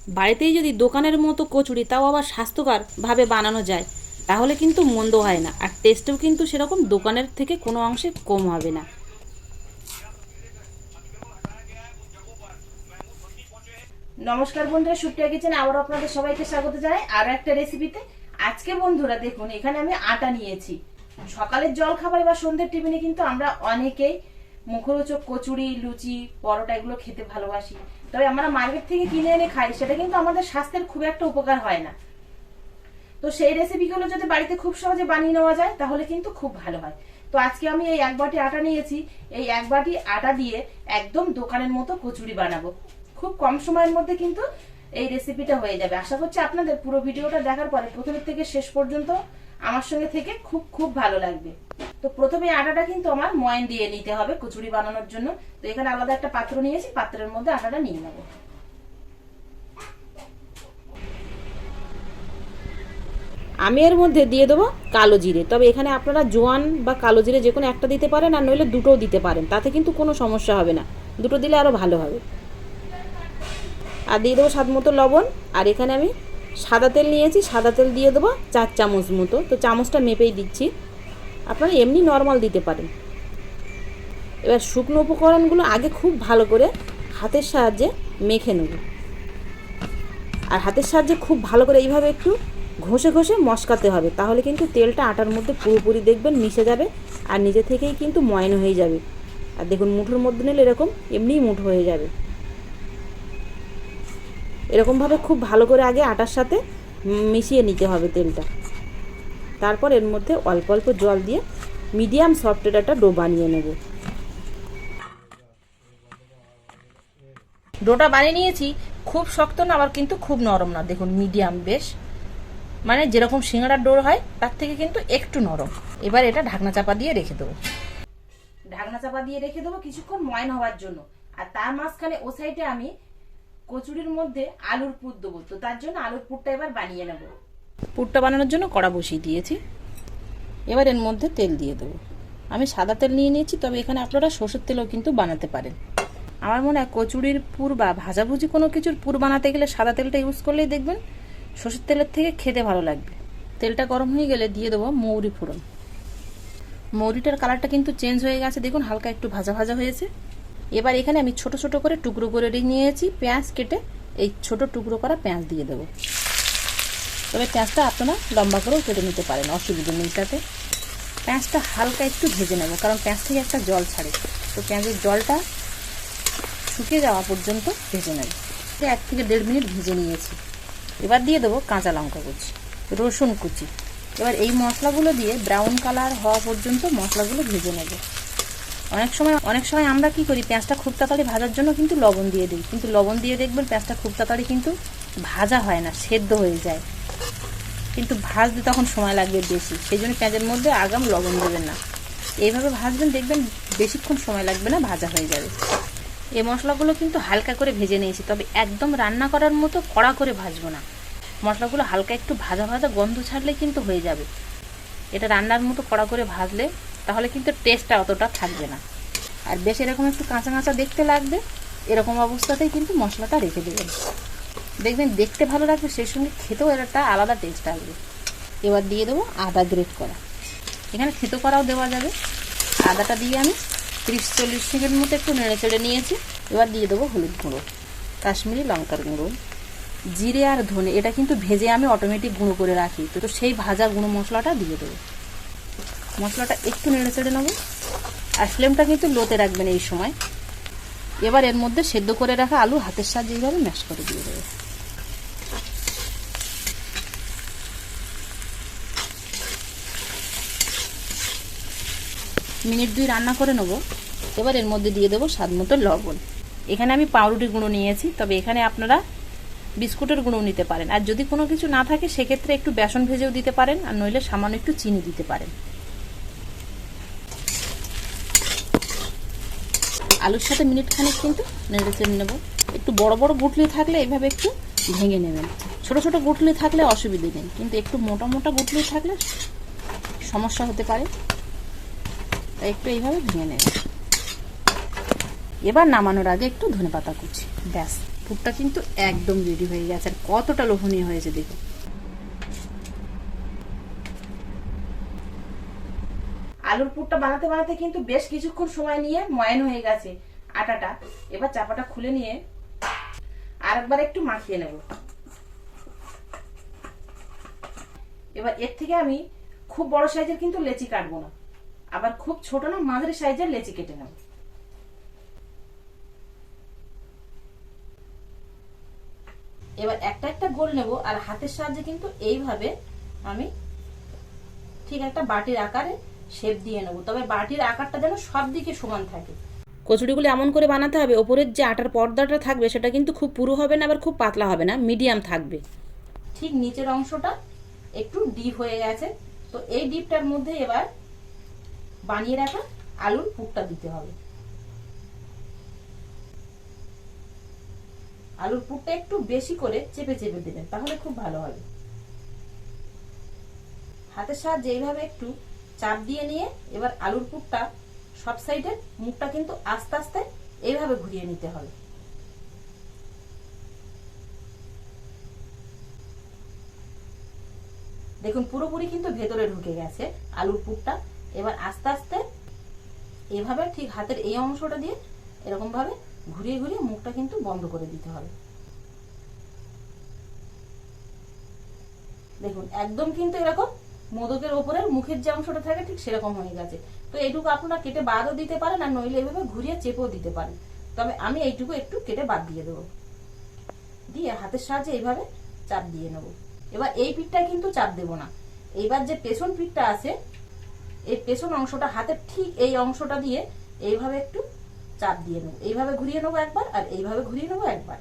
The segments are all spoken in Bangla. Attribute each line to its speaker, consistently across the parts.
Speaker 1: বাড়িতেই যদি দোকানের মতো কচুরি, তাও আবার স্বাস্থ্যকর ভাবে বানানো যায়, তাহলে কিন্তু মন্দ হয় না, আর টেস্টও কিন্তু সেরকম দোকানের থেকে কোনো অংশে কম হবে না।
Speaker 2: নমস্কার বন্ধুরা, সুপ্রিয়া কিচেনে আবার আপনাদের সবাইকে স্বাগত জানাই আরো একটা রেসিপিতে। আজকে বন্ধুরা দেখুন, এখানে আমি আটা নিয়েছি। সকালের জল খাবার বা সন্ধ্যের টিফিনে কিন্তু আমরা অনেকেই মুখরোচক কচুরি, লুচি, পরোটা এগুলো খেতে ভালোবাসি। তবে আমরা মার্কেট থেকে কিনে এনে খাই, সেটা কিন্তু আমাদের স্বাস্থ্যের খুব একটা উপকার হয় না। তো সেই রেসিপিগুলো যদি বাড়িতে খুব সহজে বানিয়ে নেওয়া যায়, তাহলে কিন্তু খুব ভালো হয়। তো আজকে আমি এই 1 বাটি আটা নিয়েছি। এই 1 বাটি আটা দিয়ে একদম দোকানের মতো কচুরি বানাবো। খুব কম সময়ের মধ্যে কিন্তু এই রেসিপিটা হয়ে যাবে। আশা করছি আপনাদের পুরো ভিডিওটা দেখার পরে প্রথম থেকে শেষ পর্যন্ত আমার সঙ্গে থেকে খুব খুব ভালো লাগবে। তো প্রথমে আটাটা কিন্তু আমার ময়ান দিয়ে নিতে হবে কচুরি বানানোর জন্য। তো এখানে আলাদা একটা পাত্র নিয়েছি, পাত্রের মধ্যে আটাটা নিয়ে নেবো।
Speaker 1: আমি এর মধ্যে দিয়ে দেবো কালো জিরে, তবে এখানে আপনারা জোয়ান বা কালো জিরে যে কোনো একটা দিতে পারেন, আর নইলে দুটোও দিতে পারেন, তাতে কিন্তু কোনো সমস্যা হবে না, দুটো দিলে আরও ভালো হবে। আর দিয়ে দেবো স্বাদ মতো লবণ। আর এখানে আমি সাদা তেল নিয়েছি, সাদা তেল দিয়ে দেবো 4 চামচ মতো। তো চামচটা মেপেই দিচ্ছি, আপনারা এমনি নর্মাল দিতে পারেন। এবার শুকনো উপকরণগুলো আগে খুব ভালো করে হাতের সাহায্যে মেখে নেব। আর হাতের সাহায্যে খুব ভালো করে এইভাবে একটু ঘষে ঘষে মশকাতে হবে, তাহলে কিন্তু তেলটা আটার মধ্যে পুরোপুরি দেখবেন মিশে যাবে, আর নিজে থেকেই কিন্তু ময়ান হয়ে যাবে। আর দেখুন, মুঠোর মধ্যে নিলে এরকম এমনিই মুঠো হয়ে যাবে। এরকমভাবে খুব ভালো করে আগে আটার সাথে মিশিয়ে নিতে হবে তেলটা। তারপর এর মধ্যে অল্প অল্প জল দিয়ে মিডিয়াম সফটের একটা ডো বানিয়ে নেব। ডোটা বানিয়ে নিয়েছি। খুব শক্ত না, আবার কিন্তু খুব নরম না, দেখুন মিডিয়াম, বেশ মানে যেরকম সিঙ্গাড়ার ডো হয় তার থেকে কিন্তু একটু নরম। এবার এটা ঢাকনা চাপা দিয়ে রেখে দেবো।
Speaker 2: ঢাকনা চাপা দিয়ে রেখে দেবো কিছুক্ষণ ময়ান হওয়ার জন্য। আর তার মাঝখানে ও সাইডে আমি কচুরির মধ্যে আলুর পুর দেবো। তো তার জন্য আলুর পুরটা এবার বানিয়ে নেব।
Speaker 1: পুরটা বানানোর জন্য কড়া বসিয়ে দিয়েছি। এবার এর মধ্যে তেল দিয়ে দেবো। আমি সাদা তেল নিয়ে নিয়েছি, তবে এখানে আপনারা সরষের তেলও কিন্তু বানাতে পারেন। আমার মনে হয় কচুরির পুর বা ভাজাভুজি কোনো কিছুর পুর বানাতে গেলে সাদা তেলটা ইউজ করলেই দেখবেন সরষের তেলের থেকে খেতে ভালো লাগবে। তেলটা গরম হয়ে গেলে দিয়ে দেবো মৌরি ফোড়ন। মৌরিটার কালারটা কিন্তু চেঞ্জ হয়ে গেছে, দেখুন হালকা একটু ভাজা ভাজা হয়েছে। এবার এখানে আমি ছোট ছোট করে টুকরো করে নিয়েছি পেঁয়াজ কেটে, এই ছোট টুকরো করা পেঁয়াজ দিয়ে দেবো। তবে পেঁয়াজটা আপনারা লম্বা করেও কেটে নিতে পারেন, অসুবিধা নেই। তাতে পেঁয়াজটা হালকা একটু ভেজে নেব, কারণ পেঁয়াজ থেকে একটা জল ছাড়ে। তো পেঁয়াজের জলটা শুকিয়ে যাওয়া পর্যন্ত ভেজে নেব। 1 থেকে 1.5 মিনিট ভেজে নিয়েছি। এবার দিয়ে দেবো কাঁচা লঙ্কা কুচি, রসুন কুচি। এবার এই মশলাগুলো দিয়ে ব্রাউন কালার হওয়া পর্যন্ত মশলাগুলো ভেজে নেব। অনেক সময় আমরা কি করি, পেঁয়াজটা খুব তাড়াতাড়ি ভাজার জন্য কিন্তু লবণ দিয়ে দিই, কিন্তু লবণ দিয়ে দেখবেন পেঁয়াজটা খুব তাড়াতাড়ি কিন্তু ভাজা হয় না, সেদ্ধ হয়ে যায়, কিন্তু ভাজতে তখন সময় লাগবে বেশি। সেই জন্য পেঁয়াজের মধ্যে আগাম লবণ দেবেন না। এইভাবে ভাজবেন, দেখবেন বেশিক্ষণ সময় লাগবে না, ভাজা হয়ে যাবে। এই মশলাগুলো কিন্তু হালকা করে ভেজে নিয়েছি, তবে একদম রান্না করার মতো কড়া করে ভাজবো না। মশলাগুলো হালকা একটু ভাজা ভাজা গন্ধ ছাড়লে কিন্তু হয়ে যাবে। এটা রান্নার মতো কড়া করে ভাজলে তাহলে কিন্তু টেস্টটা অতটা থাকবে না। আর বেশ এরকম একটু কাঁচা কাঁচা দেখতে লাগবে, এরকম অবস্থাতেই কিন্তু মশলাটা রেখে দেবেন। দেখবেন দেখতে ভালো লাগবে, সেই সঙ্গে খেতেও এর একটা আলাদা টেস্ট আসবে। এবার দিয়ে দেবো আদা গ্রেট করা, এখানে থেতো করাও দেওয়া যাবে। আদাটা দিয়ে আমি 30-40 সেকেন্ড মতো একটু নেড়ে চেড়ে নিয়েছি। এবার দিয়ে দেবো হলুদ গুঁড়ো, কাশ্মীরি লঙ্কার গুঁড়ো, জিরে আর ধনে। এটা কিন্তু ভেজে আমি অটোমেটিক গুঁড়ো করে রাখি, তো সেই ভাজা গুঁড়ো মশলাটা দিয়ে দেবো। মশলাটা একটু নেড়ে চেড়ে নেবো, আর ফ্লেমটা কিন্তু লোতে রাখবেন এই সময়। এবার এর মধ্যে সেদ্ধ করে রাখা আলু হাতের সাহায্যে এইভাবে ম্যাশ করে দিয়ে দেবো। মিনিট 2 রান্না করে নেব। এবার এর মধ্যে দিয়ে দেবো স্বাদ মতো লবণ। এখানে আমি পাউরুটি গুঁড়ো নিয়েছি, তবে এখানে আপনারা বিস্কুটের গুঁড়ো নিতে পারেন। আর যদি কোনো কিছু না থাকে সেক্ষেত্রে একটু বেসন ভেজেও দিতে পারেন, আর নইলে সামান্য একটু চিনি দিতে পারেন। আলুর সাথে মিনিট খানিক কিন্তু নেড়ে চেড়ে নেব। একটু বড় বড় গুটলি থাকলে এইভাবে একটু ভেঙে নেবেন, ছোট ছোট গুটলি থাকলে অসুবিধে নেই, কিন্তু একটু মোটা মোটা গুটলি থাকলে সমস্যা হতে পারে, তাই একটু এইভাবে ভেঙে নেবেন। এবার নামানোর আগে একটু ধনেপাতা কুচি, ব্যাস পুরটা কিন্তু একদম রেডি হয়ে গেছে, আর কতটা লোভনীয় হয়েছে দেখুন।
Speaker 2: আলুর পুরটা বানাতে বানাতে কিন্তু বেশ কিছুক্ষণ সময় নিয়ে ময়ান হয়ে গেছে আটাটা। এবার চাপাটা খুলে নিয়ে আরেকবার একটু মাখিয়ে নেব। এবার এর থেকে আমি খুব বড় সাইজের কিন্তু লেচি কাটবো না, আবার খুব ছোট না, মাঝারি সাইজের লেচি কেটে নেব। এবার একটা একটা গোল নেব, আর হাতের সাহায্যে কিন্তু এইভাবে আমি ঠিক একটা বাটির আকারে শেপ দিয়ে নেব, তবে বাটির আকারটা যেন সব দিকে সমান থাকে।
Speaker 1: কচুরিগুলো এমন করে বানাতে হবে, ওপরের যে আটার পর্দাটা থাকবে সেটা কিন্তু খুব পুরু হবে না, আবার খুব পাতলা হবে না, মিডিয়াম থাকবে।
Speaker 2: ঠিক নিচের অংশটা একটু ডিপ হয়ে গেছে, তো এই ডিপটার মধ্যে এবার বানিয়ে রাখা আলুর পুরটা দিতে হবে। আলুর পুরটা একটু বেশি করে চেপে চেপে দেবেন, তাহলে খুব ভালো হবে। হাতের সাহায্যে এইভাবে একটু চাপ দিয়ে নিয়ে এবার আলুর পুরটা সব সাইডে মুখটা কিন্তু আস্তে আস্তে এইভাবে ঘুরিয়ে নিতে হবে। দেখুন পুরোপুরি কিন্তু ভেতরে ঢুকে গেছে আলুর পুরটা। এবার আস্তে আস্তে এভাবে ঠিক হাতের এই অংশটা দিয়ে এরকম ভাবে ঘুরিয়ে ঘুরিয়ে মুখটা কিন্তু বন্ধ করে দিতে হবে। দেখুন একদম কিন্তু এরকম মোদকের ওপরের মুখের যে অংশটা থাকে ঠিক সেরকম হয়ে গেছে। তো এইটুকু আপনারা কেটে বাদও দিতে পারেন, আর নইলে এভাবে ঘুরিয়ে চেপেও দিতে পারেন, তবে আমি এইটুকু একটু কেটে বাদ দিয়ে দেবো। দিয়ে হাতের সাহায্যে এইভাবে চাপ দিয়ে নেব। এবার এই পিঠটা কিন্তু চাপ দেব না, এইবার যে পেছন পিঠটা আছে এই পেছন অংশটা হাতের ঠিক এই অংশটা দিয়ে এইভাবে একটু চাপ দিয়ে নেব, এইভাবে ঘুরিয়ে নেবো একবার, আর এইভাবে ঘুরিয়ে নেবো একবার।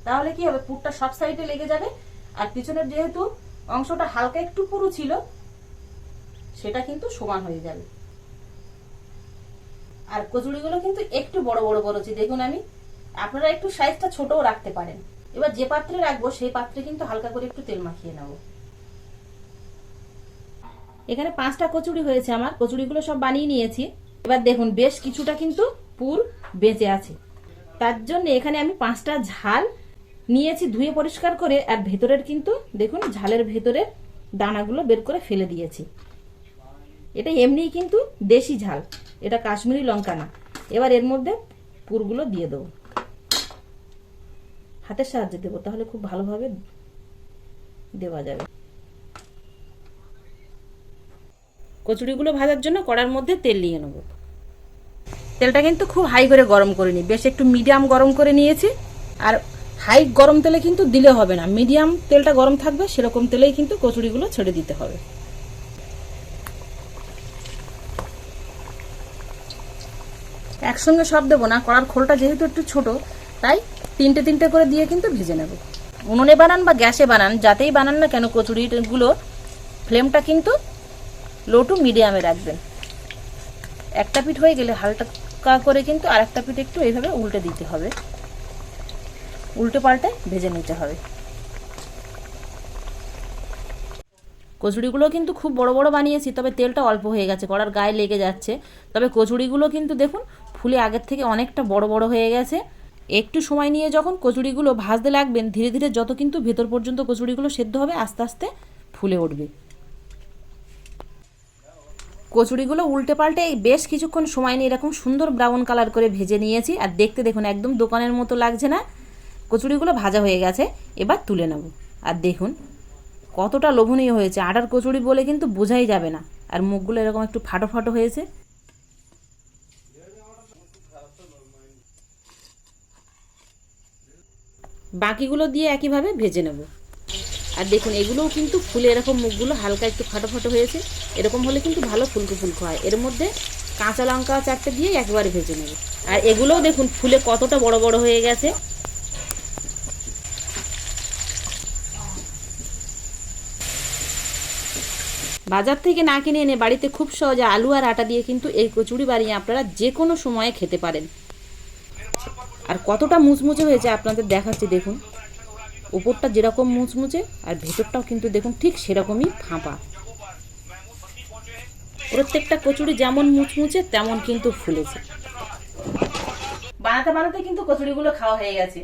Speaker 2: তাহলে কি হবে, পুরটা সব সাইডে লেগে যাবে, আর পিছনের যেহেতু অংশটা হালকা একটু পুরু ছিল সেটা কিন্তু সমান হয়ে যাবে। আর কচুরিগুলো কিন্তু একটু বড় বড় করেছি দেখুন আমি, আপনারা একটু সাইজটা ছোটও রাখতে পারেন। এবার যে পাত্রে রাখবো সেই পাত্রে কিন্তু হালকা করে একটু তেল মাখিয়ে নেব। এখানে 5টা কচুরি হয়েছে আমার, কচুরিগুলো সব বানিয়ে নিয়েছি। এবার দেখুন বেশ কিছুটা কিন্তু পুর বেঁচে আছে, তার জন্য এখানে আমি 5টা ঝাল নিয়েছি ধুয়ে পরিষ্কার করে, আর ভেতরের কিন্তু দেখুন ঝালের ভেতরে দানাগুলো বের করে ফেলে দিয়েছি। এটা এমনিই কিন্তু দেশি ঝাল, এটা কাশ্মীরি লঙ্কা না। এবার এর মধ্যে পুরগুলো দিয়ে দেবো, হাতের সাহায্যে দেবো, তাহলে খুব ভালোভাবে দেওয়া যাবে। কচুরিগুলো ভাজার জন্য কড়ার মধ্যে তেল নিয়ে নেব। তেলটা কিন্তু খুব হাই করে গরম করে নিই, বেশ একটু মিডিয়াম গরম করে নিয়েছি। আর হাই গরম তেলে কিন্তু দিলে হবে না, মিডিয়াম তেলটা গরম থাকবে সেরকম তেলেই কিন্তু কচুরিগুলো ছেড়ে দিতে হবে। একসঙ্গে সব দেবো না, কড়ার খোলটা যেহেতু একটু ছোট, তাই তিনটে তিনটে করে দিয়ে কিন্তু ভেজে নেব। উনুনে বানান বা গ্যাসে বানান, যাতেই বানান না কেন কচুরিগুলো ফ্লেমটা কিন্তু লো টু মিডিয়ামে রাখবেন। একটা পিঠ হয়ে গেলে হালকা করে কিন্তু আরেকটা পিঠ একটু এইভাবে উল্টে দিতে হবে, উল্টে পাল্টে ভেজে নিতে হবে। কচুরিগুলো কিন্তু খুব বড় বড় বানিয়েছি, তবে তেলটা অল্প হয়ে গেছে, কড়ার গায়ে লেগে যাচ্ছে। তবে কচুরিগুলো কিন্তু দেখুন ফুলে আগের থেকে অনেকটা বড় বড় হয়ে গেছে। একটু সময় নিয়ে যখন কচুরিগুলো ভাজতে লাগবেন, ধীরে ধীরে যত কিন্তু ভেতর পর্যন্ত কচুরিগুলো সেদ্ধ হবে, আস্তে আস্তে ফুলে উঠবে। কচুরিগুলো উল্টে পাল্টে বেশ কিছুক্ষণ সময় নিয়ে এরকম সুন্দর ব্রাউন কালার করে ভেজে নিয়েছি, আর দেখতে দেখুন একদম দোকানের মতো লাগছে না। কচুরিগুলো ভাজা হয়ে গেছে, এবার তুলে নেব। আর দেখুন কতটা লোভনীয় হয়েছে, আটার কচুরি বলে কিন্তু বোঝাই যাবে না। আর মুখগুলো এরকম একটু ফাটো ফাটো হয়েছে। বাকিগুলো দিয়ে একইভাবে ভেজে নেব। আর দেখুন এগুলোও কিন্তু ফুলে এরকম মুখগুলো হালকা একটু ফাটো ফাটো হয়েছে, এরকম হলে কিন্তু ভালো ফুলকো ফুলকো হয়। এর মধ্যে কাঁচা লঙ্কা 4টে দিয়ে একবারে ভেজে নেব। আর এগুলোও দেখুন ফুলে কতটা বড় বড় হয়ে গেছে। বাজার থেকে না কিনে এনে বাড়িতে খুব সহজে আলু আর আটা দিয়ে কিন্তু এই কচুরি বানিয়ে আপনারা যে কোনো সময়ে খেতে পারেন। আর কতটা মুচমুচে হয়েছে আপনাদের দেখাচ্ছি দেখুন, উপরটা যেরকম মুচমুচে আর ভেতরটাও কিন্তু দেখুন ঠিক সেরকমই ফাঁপা। প্রত্যেকটা কচুরি যেমন মুচমুচে তেমন কিন্তু ফুলেছে। বানাতে বানাতে কিন্তু কচুরিগুলো খাওয়া হয়ে গেছে,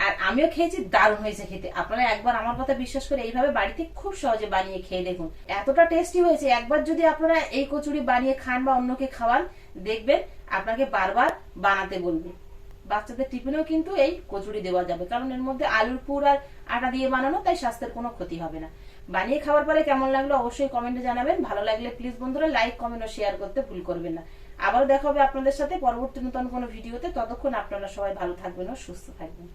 Speaker 2: আর আমিও খেয়েছি, দারুণ হয়েছে খেতে। আপনারা একবার আমার কথা বিশ্বাস করে এইভাবে বাড়িতে খুব সহজে বানিয়ে খেয়ে দেখুন, এতটা টেস্টি হয়েছে। একবার যদি আপনারা এই কচুরি বানিয়ে খান বা অন্যকে খাওয়ান, দেখবেন আপনাকে বারবার বানাতে বলবে। বাচ্চাদের টিফিনেও কিন্তু এই কচুরি দেওয়া যাবে, কারণ এর মধ্যে আলুর পুর আর আটা দিয়ে বানানো, তাই স্বাস্থ্যের কোনো ক্ষতি হবে না। বানিয়ে খাওয়ার পরে কেমন লাগলো অবশ্যই কমেন্টে জানাবেন। ভালো লাগলে প্লিজ বন্ধুরা লাইক, কমেন্ট ও শেয়ার করতে ভুল করবেন না। আবার দেখা হবে আপনাদের সাথে পরবর্তী নতুন কোনো ভিডিওতে। ততক্ষণ আপনারা সবাই ভালো থাকবেন ও সুস্থ থাকবেন।